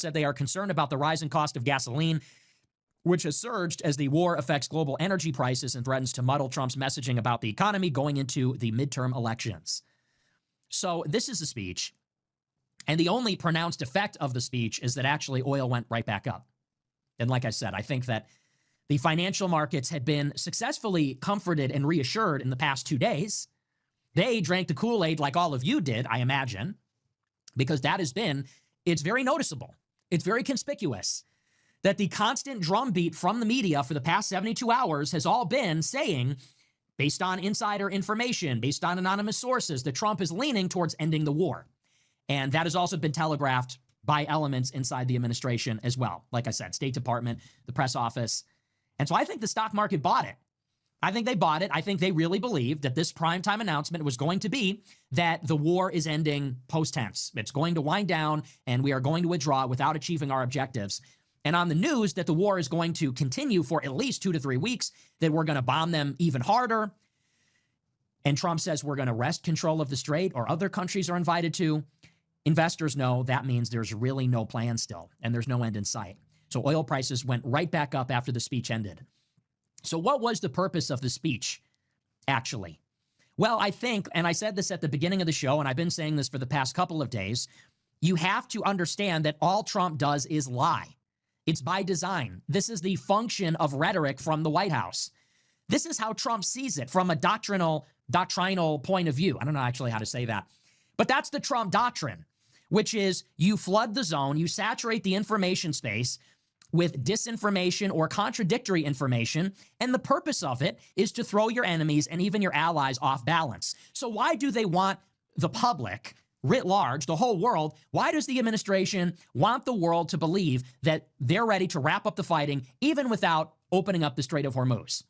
said they are concerned about the rising cost of gasoline, which has surged as the war affects global energy prices and threatens to muddle Trump's messaging about the economy going into the midterm elections. So this is a speech, and the only pronounced effect of the speech is that actually oil went right back up. And like I said, I think that the financial markets had been successfully comforted and reassured in the past 2 days. They drank the Kool-Aid like all of you did, I imagine, because it's very noticeable. It's very conspicuous that the constant drumbeat from the media for the past 72 hours has all been saying, based on insider information, based on anonymous sources, that Trump is leaning towards ending the war. And that has also been telegraphed by elements inside the administration as well. Like I said, State Department, the press office. And so I think the stock market bought it. I think they bought it. I think they really believed that this primetime announcement was going to be that the war is ending post-tense. It's going to wind down and we are going to withdraw without achieving our objectives. And on the news that the war is going to continue for at least 2 to 3 weeks, that we're going to bomb them even harder. And Trump says we're going to wrest control of the strait, or other countries are invited to. Investors know that means there's really no plan still, and there's no end in sight. So oil prices went right back up after the speech ended. So what was the purpose of the speech, actually? Well, I think, and I said this at the beginning of the show, and I've been saying this for the past couple of days, you have to understand that all Trump does is lie. It's by design. This is the function of rhetoric from the White House. This is how Trump sees it from a doctrinal point of view. I don't know actually how to say that, but that's the Trump doctrine, which is you flood the zone, you saturate the information space with disinformation or contradictory information, and the purpose of it is to throw your enemies and even your allies off balance. So why do they want the public writ large, the whole world, why does the administration want the world to believe that they're ready to wrap up the fighting even without opening up the Strait of Hormuz?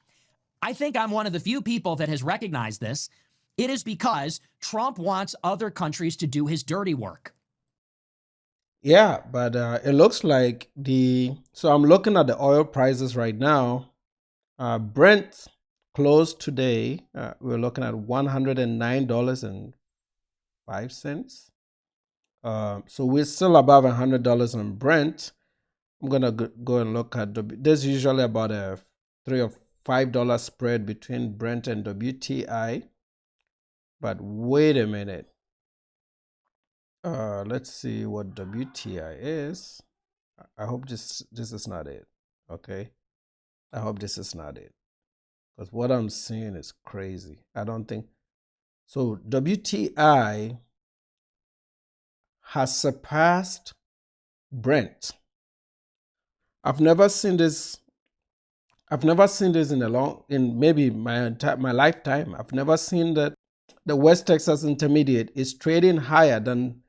I think I'm one of the few people that has recognized this. It is because Trump wants other countries to do his dirty work. Yeah, but it looks like so I'm looking at the oil prices right now. Brent closed today. We're looking at $109.05. So we're still above $100 on Brent. I'm gonna go and look at there's usually about a $3 or $5 spread between Brent and WTI. But wait a minute. Let's see what WTI is. I hope this is not it. Okay. I hope this is not it. Because what I'm seeing is crazy. I don't think so. WTI has surpassed Brent. I've never seen this in maybe my lifetime. I've never seen that the West Texas Intermediate is trading higher than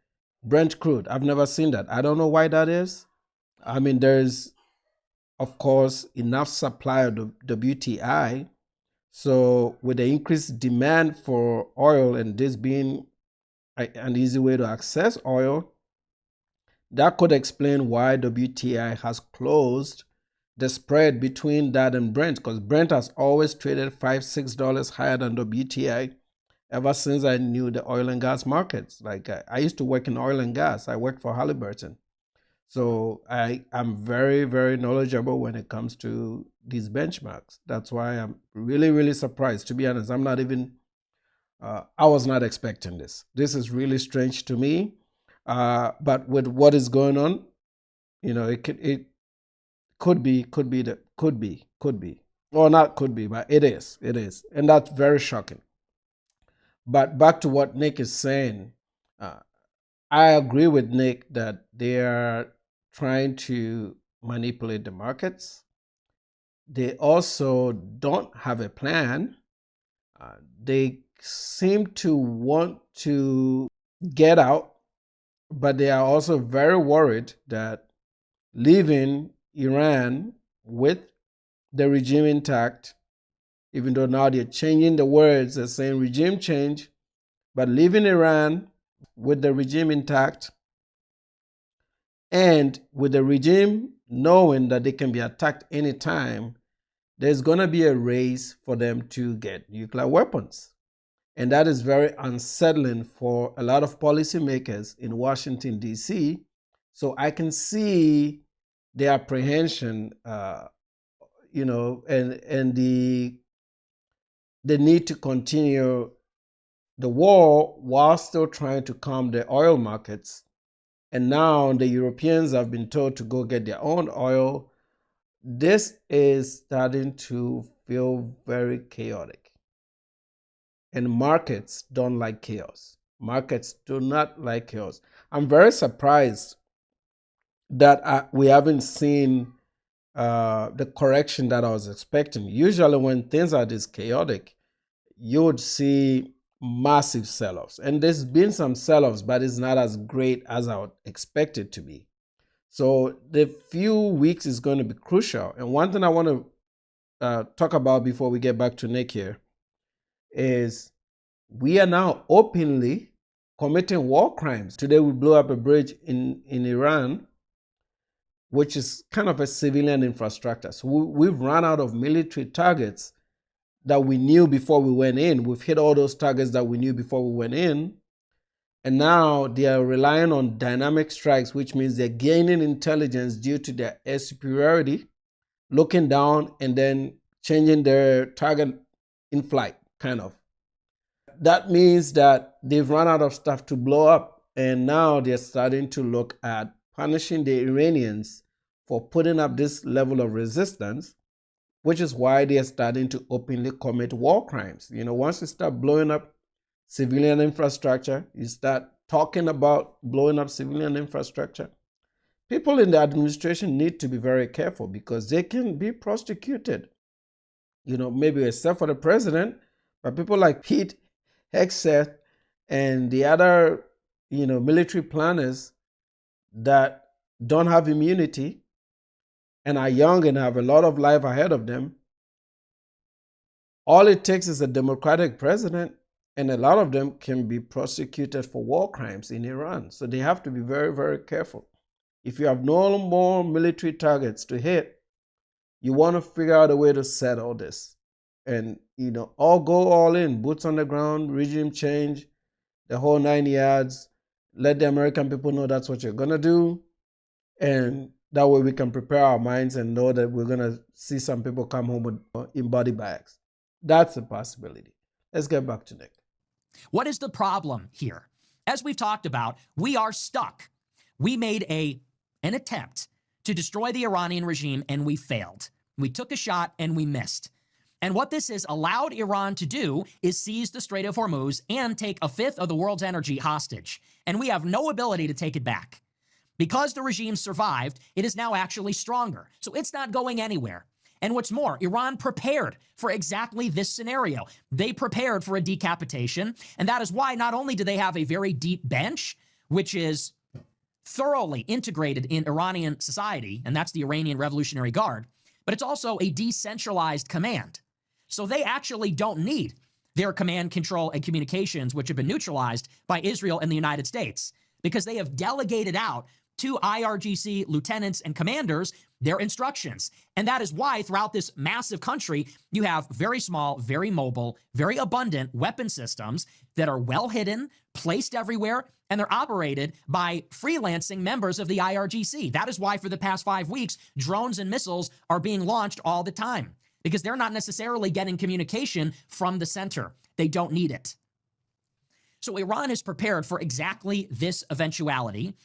Brent crude. I've never seen that. I don't know why that is. I mean, there's, of course, enough supply of WTI. So with the increased demand for oil and this being an easy way to access oil, that could explain why WTI has closed the spread between that and Brent, because Brent has always traded $5-6 higher than WTI ever since I knew the oil and gas markets. Like I used to work in oil and gas. I worked for Halliburton. So I'm very, very knowledgeable when it comes to these benchmarks. That's why I'm really, really surprised. To be honest, I'm not even, I was not expecting this. This is really strange to me. But with what is going on, it could be, or not could be, but it is. And that's very shocking. But back to what Nick is saying, I agree with Nick that they are trying to manipulate the markets. They also don't have a plan. They seem to want to get out, but they are also very worried that leaving Iran with the regime intact, even though now they're changing the words, they're saying regime change, but leaving Iran with the regime intact and with the regime knowing that they can be attacked anytime, there's going to be a race for them to get nuclear weapons. And that is very unsettling for a lot of policymakers in Washington, D.C., So I can see the apprehension, and the need to continue the war while still trying to calm the oil markets. And now the Europeans have been told to go get their own oil. This is starting to feel very chaotic. And markets don't like chaos. Markets do not like chaos. I'm very surprised that we haven't seen the correction that I was expecting. Usually, when things are this chaotic, you would see massive sell-offs. And there's been some sell-offs, but it's not as great as I would expect it to be. So the few weeks is going to be crucial. And one thing I want to talk about before we get back to Nick here is we are now openly committing war crimes. Today we blew up a bridge in Iran, which is kind of a civilian infrastructure. So we've run out of military targets that we knew before we went in. We've hit all those targets that we knew before we went in. And now they are relying on dynamic strikes, which means they're gaining intelligence due to their air superiority, looking down and then changing their target in flight, kind of. That means that they've run out of stuff to blow up. And now they're starting to look at punishing the Iranians for putting up this level of resistance, which is why they're starting to openly commit war crimes. Once you start blowing up civilian infrastructure, you start talking about blowing up civilian infrastructure, people in the administration need to be very careful because they can be prosecuted. Maybe except for the president, but people like Pete Hegseth and the other, military planners that don't have immunity and are young and have a lot of life ahead of them, all it takes is a democratic president, and a lot of them can be prosecuted for war crimes in Iran. So they have to be very, very careful. If you have no more military targets to hit, you want to figure out a way to settle this. And, all go all in, boots on the ground, regime change, the whole 9 yards. Let the American people know that's what you're going to do. And that way we can prepare our minds and know that we're going to see some people come home in body bags. That's a possibility. Let's get back to Nick. What is the problem here? As we've talked about, we are stuck. We made an attempt to destroy the Iranian regime and we failed. We took a shot and we missed. And what this has allowed Iran to do is seize the Strait of Hormuz and take a fifth of the world's energy hostage. And we have no ability to take it back. Because the regime survived, it is now actually stronger. So it's not going anywhere. And what's more, Iran prepared for exactly this scenario. They prepared for a decapitation. And that is why not only do they have a very deep bench, which is thoroughly integrated in Iranian society, and that's the Iranian Revolutionary Guard, but it's also a decentralized command. So they actually don't need their command, control, and communications, which have been neutralized by Israel and the United States, because they have delegated out to IRGC lieutenants and commanders their instructions. And that is why throughout this massive country, you have very small, very mobile, very abundant weapon systems that are well hidden, placed everywhere, and they're operated by freelancing members of the IRGC. That is why for the past 5 weeks, drones and missiles are being launched all the time, because they're not necessarily getting communication from the center. They don't need it. So Iran is prepared for exactly this eventuality.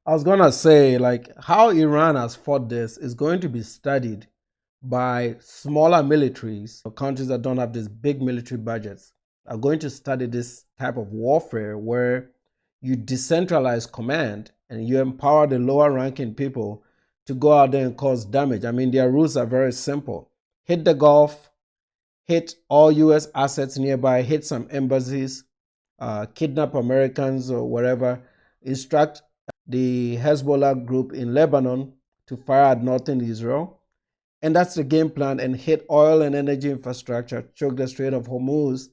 I was going to say, how Iran has fought this is going to be studied by smaller militaries, or countries that don't have these big military budgets, are going to study this type of warfare where you decentralize command and you empower the lower ranking people to go out there and cause damage. I mean, their rules are very simple. Hit the Gulf, hit all U.S. assets nearby, hit some embassies, kidnap Americans or whatever, instruct the Hezbollah group in Lebanon to fire at northern Israel. And that's the game plan, and hit oil and energy infrastructure, choke the Strait of Hormuz.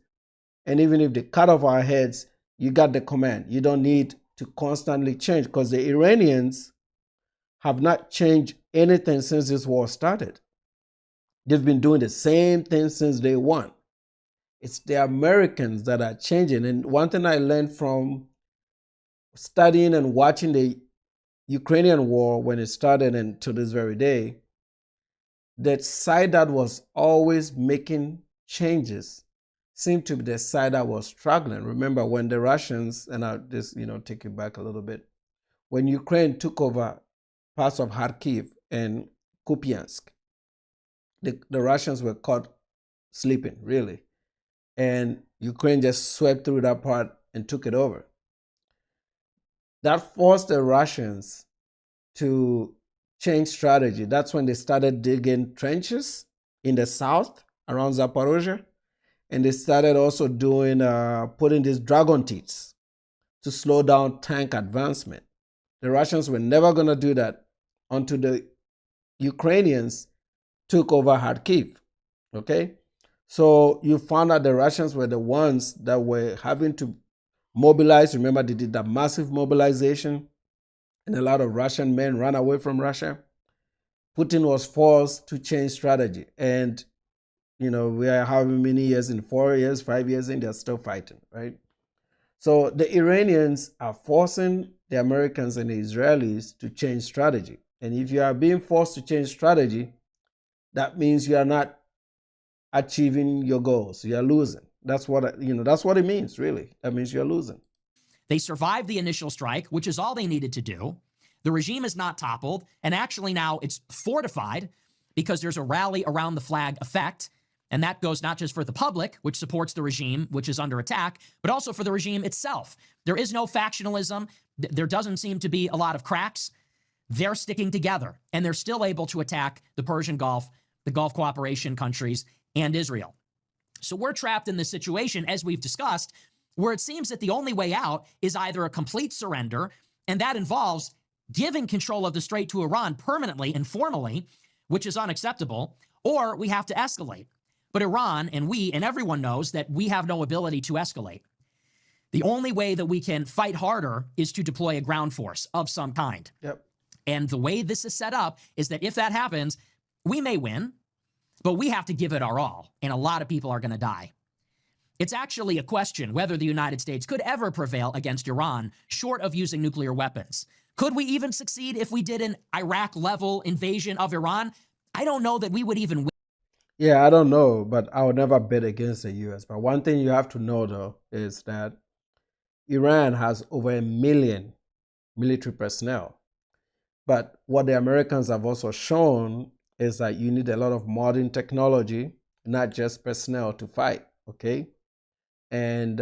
And even if they cut off our heads, you got the command. You don't need to constantly change, because the Iranians have not changed anything since this war started. They've been doing the same thing since day one. It's the Americans that are changing. And one thing I learned from studying and watching the Ukrainian war, when it started and to this very day, the side that was always making changes seemed to be the side that was struggling. Remember when the Russians, and I'll just take you back a little bit, when Ukraine took over parts of Kharkiv and Kupiansk, the Russians were caught sleeping, really. And Ukraine just swept through that part and took it over. That forced the Russians to change strategy. That's when they started digging trenches in the south around Zaporozhye. And they started also doing, putting these dragon teeth to slow down tank advancement. The Russians were never going to do that until the Ukrainians took over Kharkiv. Okay? So you found out the Russians were the ones that were having to mobilize. Remember, they did that massive mobilization, and a lot of Russian men ran away from Russia. Putin was forced to change strategy. And, we are how many years in, 4 years, 5 years in, they're still fighting, right? So the Iranians are forcing the Americans and the Israelis to change strategy. And if you are being forced to change strategy, that means you are not achieving your goals. You are losing. That's what it means, really. That means you're losing. They survived the initial strike, which is all they needed to do. The regime is not toppled, and actually now it's fortified because there's a rally around the flag effect. And that goes not just for the public, which supports the regime, which is under attack, but also for the regime itself. There is no factionalism. There doesn't seem to be a lot of cracks. They're sticking together, and they're still able to attack the Persian Gulf, the Gulf cooperation countries, and Israel. So we're trapped in this situation, as we've discussed, where it seems that the only way out is either a complete surrender, and that involves giving control of the Strait to Iran permanently and formally, which is unacceptable, or we have to escalate. But Iran and we and everyone knows that we have no ability to escalate. The only way that we can fight harder is to deploy a ground force of some kind. Yep. And the way this is set up is that if that happens, we may win, but we have to give it our all, and a lot of people are going to die. It's actually a question whether the United States could ever prevail against Iran short of using nuclear weapons. Could we even succeed if we did an Iraq-level invasion of Iran? I don't know that we would even win. Yeah, I don't know, but I would never bet against the U.S. But one thing you have to know, though, is that Iran has over 1 million military personnel. But what the Americans have also shown is that you need a lot of modern technology, not just personnel to fight, okay? And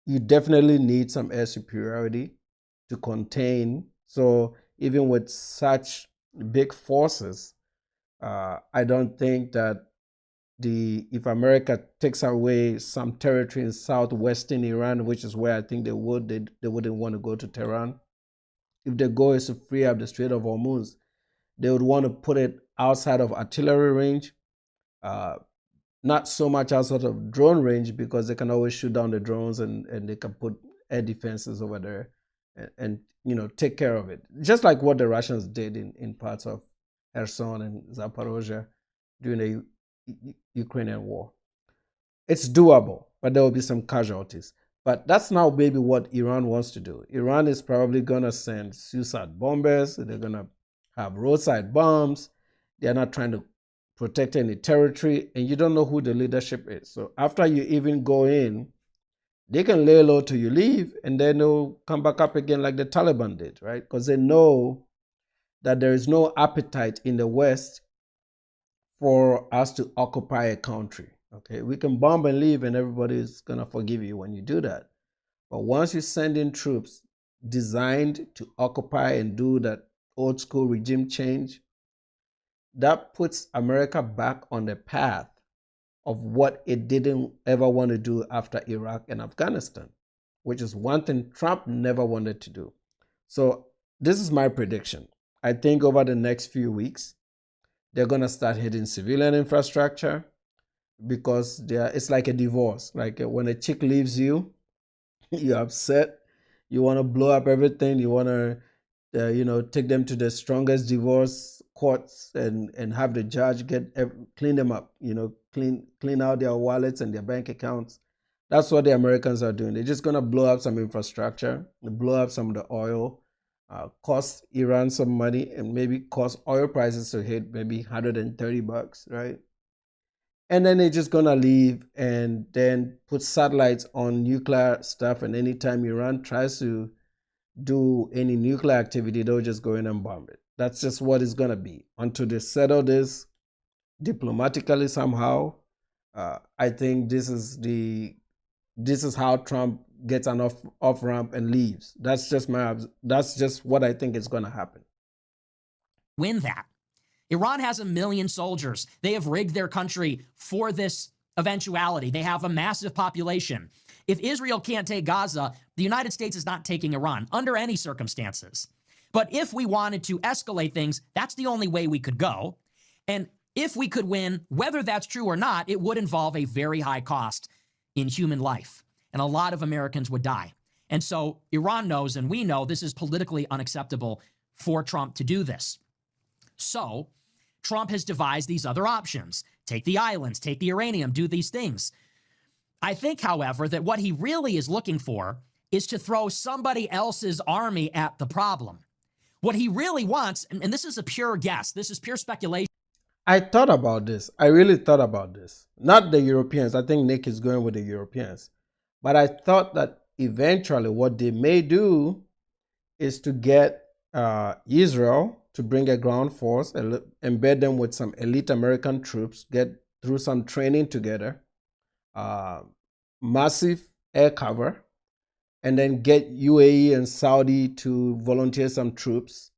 you definitely need some air superiority to contain. So even with such big forces, I don't think that if America takes away some territory in southwestern Iran, which is where I think they wouldn't want to go to Tehran. If the goal is to free up the Strait of Hormuz, they would want to put it outside of artillery range, not so much outside of drone range, because they can always shoot down the drones and they can put air defenses over there and take care of it. Just like what the Russians did in parts of Kherson and Zaporozhye during the Ukrainian war. It's doable, but there will be some casualties. But that's now maybe what Iran wants to do. Iran is probably going to send suicide bombers. They're going to have roadside bombs. They're not trying to protect any territory, and you don't know who the leadership is. So after you even go in, they can lay low till you leave, and then they'll come back up again like the Taliban did, right? Because they know that there is no appetite in the West for us to occupy a country. Okay, we can bomb and leave, and everybody's gonna forgive you when you do that. But once you send in troops designed to occupy and do that old school regime change, that puts America back on the path of what it didn't ever want to do after Iraq and Afghanistan, which is one thing Trump never wanted to do. So this is my prediction. I think over the next few weeks, they're going to start hitting civilian infrastructure, because it's like a divorce. Like when a chick leaves you, you're upset, you want to blow up everything, you want to take them to the strongest divorce courts and have the judge clean them up, clean out their wallets and their bank accounts. That's what the Americans are doing. They're just going to blow up some infrastructure, blow up some of the oil, cost Iran some money, and maybe cause oil prices to hit maybe $130, right? And then they're just gonna leave and then put satellites on nuclear stuff. And anytime Iran tries to do any nuclear activity, they'll just go in and bomb it. That's just what it's gonna be until they settle this diplomatically somehow. I think this is how Trump gets an off ramp and leaves. That's just what I think is gonna happen. Win that. Iran has 1 million soldiers. They have rigged their country for this eventuality. They have a massive population. If Israel can't take Gaza, the United States is not taking Iran under any circumstances. But if we wanted to escalate things, that's the only way we could go. And if we could win, whether that's true or not, it would involve a very high cost in human life. And a lot of Americans would die. And so Iran knows, and we know, this is politically unacceptable for Trump to do this. So Trump has devised these other options. Take the islands, take the uranium, do these things. I think, however, that what he really is looking for is to throw somebody else's army at the problem. What he really wants, and this is a pure guess, this is pure speculation. I thought about this. I really thought about this. Not the Europeans. I think Nick is going with the Europeans. But I thought that eventually what they may do is to get Israel to bring a ground force, embed them with some elite American troops, get through some training together, massive air cover, and then get UAE and Saudi to volunteer some troops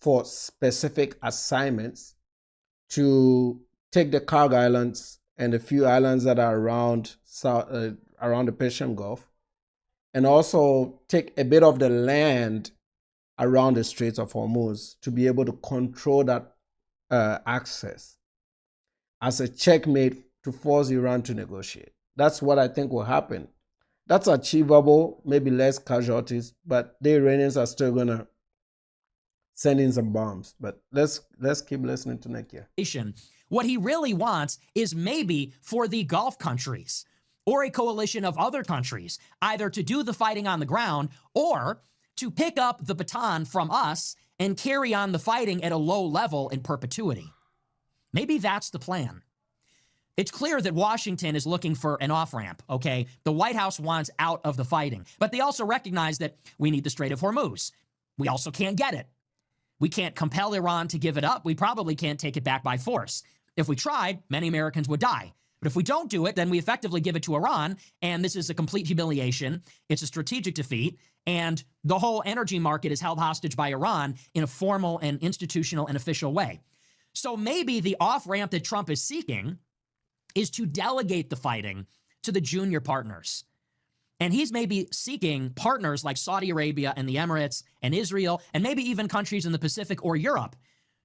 for specific assignments to take the Karg Islands and a few islands that are around the Persian Gulf, and also take a bit of the land around the Straits of Hormuz to be able to control that access as a checkmate to force Iran to negotiate. That's what I think will happen. That's achievable, maybe less casualties, but the Iranians are still going to send in some bombs. But let's keep listening to Nick here. What he really wants is maybe for the Gulf countries or a coalition of other countries, either to do the fighting on the ground or to pick up the baton from us and carry on the fighting at a low level in perpetuity. Maybe that's the plan. It's clear that Washington is looking for an off-ramp, okay? The White House wants out of the fighting, but they also recognize that we need the Strait of Hormuz. We also can't get it. We can't compel Iran to give it up. We probably can't take it back by force. If we tried, many Americans would die. But if we don't do it, then we effectively give it to Iran, and this is a complete humiliation. It's a strategic defeat, and the whole energy market is held hostage by Iran in a formal and institutional and official way. So maybe the off-ramp that Trump is seeking is to delegate the fighting to the junior partners. And he's maybe seeking partners like Saudi Arabia and the Emirates and Israel, and maybe even countries in the Pacific or Europe,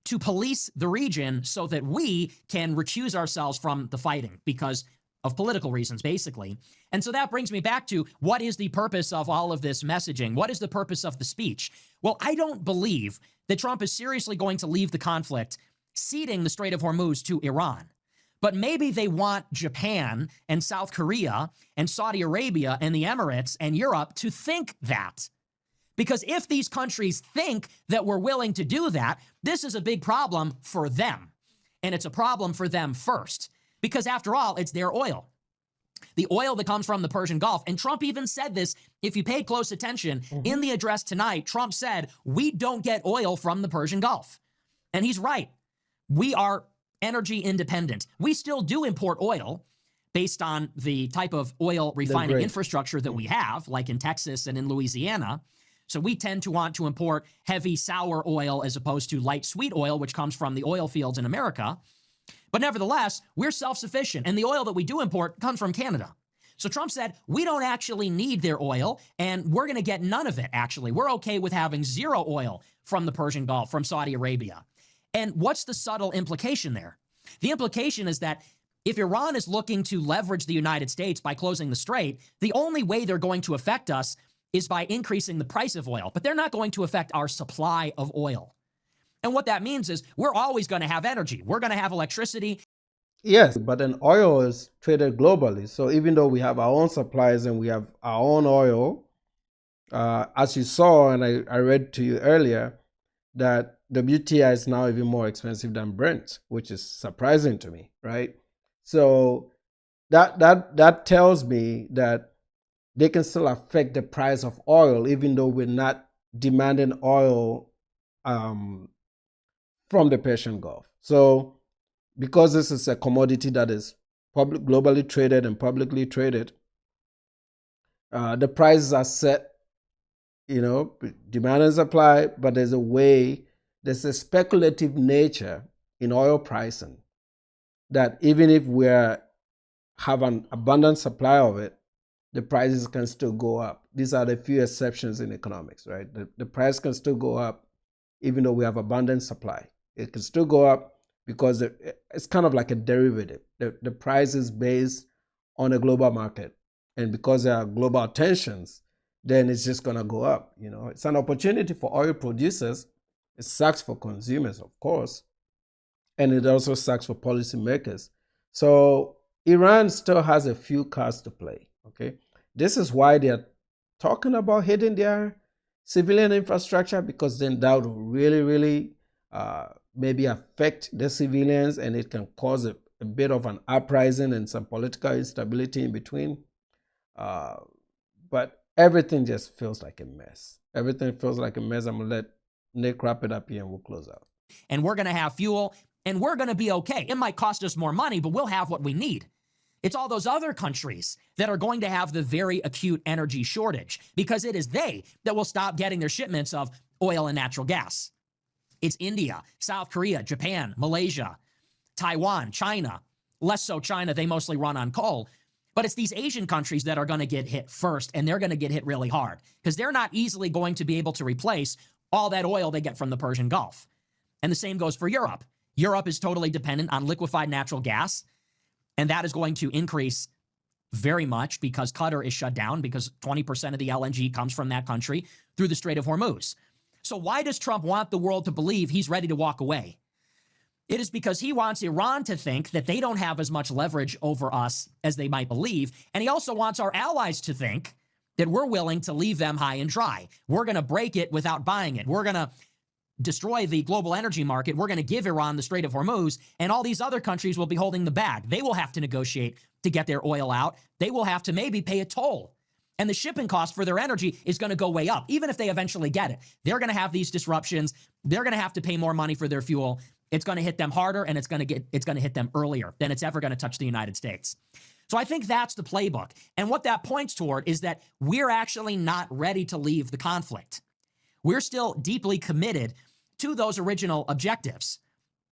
to police the region so that we can recuse ourselves from the fighting because of political reasons, basically. And so that brings me back to, what is the purpose of all of this messaging? What is the purpose of the speech? Well, I don't believe that Trump is seriously going to leave the conflict ceding the Strait of Hormuz to Iran. But maybe they want Japan and South Korea and Saudi Arabia and the Emirates and Europe to think that. Because if these countries think that we're willing to do that, this is a big problem for them. And it's a problem for them first. Because after all, it's their oil. The oil that comes from the Persian Gulf. And Trump even said this, if you paid close attention, in the address tonight, Trump said, we don't get oil from the Persian Gulf. And he's right. We are energy independent. We still do import oil based on the type of oil refining infrastructure that we have, like in Texas and in Louisiana. So we tend to want to import heavy sour oil as opposed to light sweet oil, which comes from the oil fields in America. But nevertheless, we're self-sufficient, and the oil that we do import comes from Canada. So Trump said, we don't actually need their oil, and we're going to get none of it, actually. We're okay with having zero oil from the Persian Gulf, from Saudi Arabia. And what's the subtle implication there? The implication is that if Iran is looking to leverage the United States by closing the strait, the only way they're going to affect us is by increasing the price of oil, but they're not going to affect our supply of oil. And what that means is we're always going to have energy. We're going to have electricity. Yes, but then oil is traded globally. So even though we have our own supplies and we have our own oil, As you saw, and I read to you earlier, that WTI is now even more expensive than Brent, which is surprising to me, right? So that tells me that they can still affect the price of oil, even though we're not demanding oil from the Persian Gulf. So because this is a commodity that is globally traded and publicly traded, the prices are set, demand and supply, but there's a speculative nature in oil pricing that even if we have an abundant supply of it, the prices can still go up. These are the few exceptions in economics, right? The price can still go up even though we have abundant supply. It can still go up because it's kind of like a derivative. The price is based on a global market. And because there are global tensions, then it's just going to go up. It's an opportunity for oil producers. It sucks for consumers, of course. And it also sucks for policymakers. So Iran still has a few cards to play. Okay, this is why they're talking about hitting their civilian infrastructure, because then that will really, really maybe affect the civilians, and it can cause a bit of an uprising and some political instability in between. But everything just feels like a mess. Everything feels like a mess. I'm going to let Nick wrap it up here and we'll close out. And we're going to have fuel, and we're going to be okay. It might cost us more money, but we'll have what we need. It's all those other countries that are going to have the very acute energy shortage, because it is they that will stop getting their shipments of oil and natural gas. It's India, South Korea, Japan, Malaysia, Taiwan, China. Less so China, they mostly run on coal. But it's these Asian countries that are going to get hit first, and they're going to get hit really hard because they're not easily going to be able to replace all that oil they get from the Persian Gulf. And the same goes for Europe. Europe is totally dependent on liquefied natural gas, and that is going to increase very much because Qatar is shut down, because 20% of the LNG comes from that country through the Strait of Hormuz. So why does Trump want the world to believe he's ready to walk away? It is because he wants Iran to think that they don't have as much leverage over us as they might believe. And he also wants our allies to think that we're willing to leave them high and dry. We're going to break it without buying it. We're going to destroy the global energy market. We're going to give Iran the Strait of Hormuz, and all these other countries will be holding the bag. They will have to negotiate to get their oil out. They will have to maybe pay a toll. And the shipping cost for their energy is going to go way up, even if they eventually get it. They're going to have these disruptions. They're going to have to pay more money for their fuel. It's going to hit them harder, and it's going to hit them earlier than it's ever going to touch the United States. So I think that's the playbook. And what that points toward is that we're actually not ready to leave the conflict. We're still deeply committed to those original objectives.